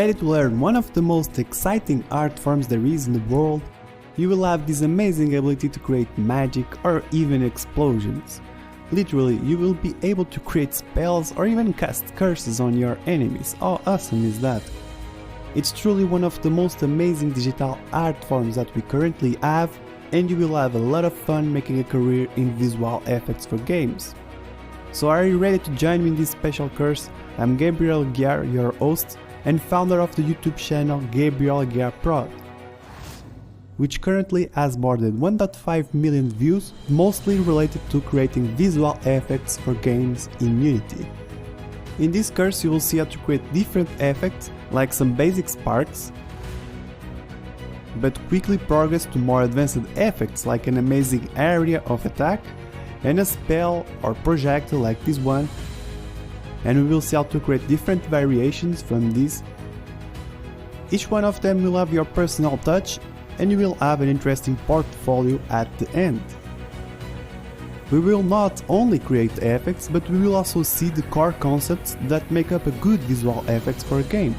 Ready to learn one of the most exciting art forms there is in the world? You will have this amazing ability to create magic or even explosions. Literally, you will be able to create spells or even cast curses on your enemies. How awesome is that? It's truly one of the most amazing digital art forms that we currently have, and you will have a lot of fun making a career in visual effects for games. So are you ready to join me in this special course? I'm Gabriel Guiar, your host and founder of the YouTube channel Gabriel Guiar Prod, which currently has more than 1.5 million views, mostly related to creating visual effects for games in Unity. In this course you will see how to create different effects, like some basic sparks, but quickly progress to more advanced effects like an amazing area of attack and a spell or projectile like this one, and we will see how to create different variations from these. Each one of them will have your personal touch, and you will have an interesting portfolio at the end. We will not only create effects, but we will also see the core concepts that make up a good visual effects for a game.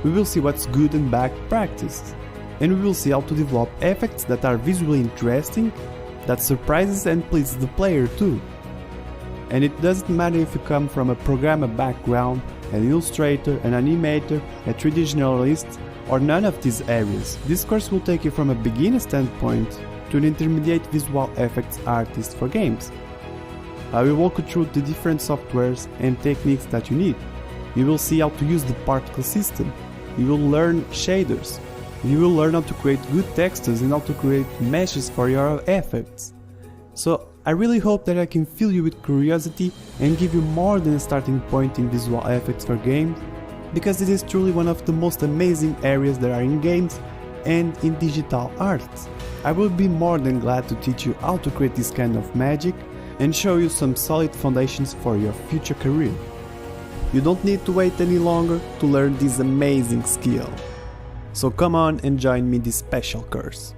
We will see what's good and bad practice, and we will see how to develop effects that are visually interesting, that surprises and pleases the player too. And it doesn't matter if you come from a programmer background, an illustrator, an animator, a 3D generalist, or none of these areas. This course will take you from a beginner standpoint to an intermediate visual effects artist for games. I will walk you through the different softwares and techniques that you need. You will see how to use the particle system. You will learn shaders. You will learn how to create good textures and how to create meshes for your effects. So I really hope that I can fill you with curiosity and give you more than a starting point in visual effects for games, because it is truly one of the most amazing areas there are in games and in digital arts. I will be more than glad to teach you how to create this kind of magic and show you some solid foundations for your future career. You don't need to wait any longer to learn this amazing skill. So come on and join me in this special course.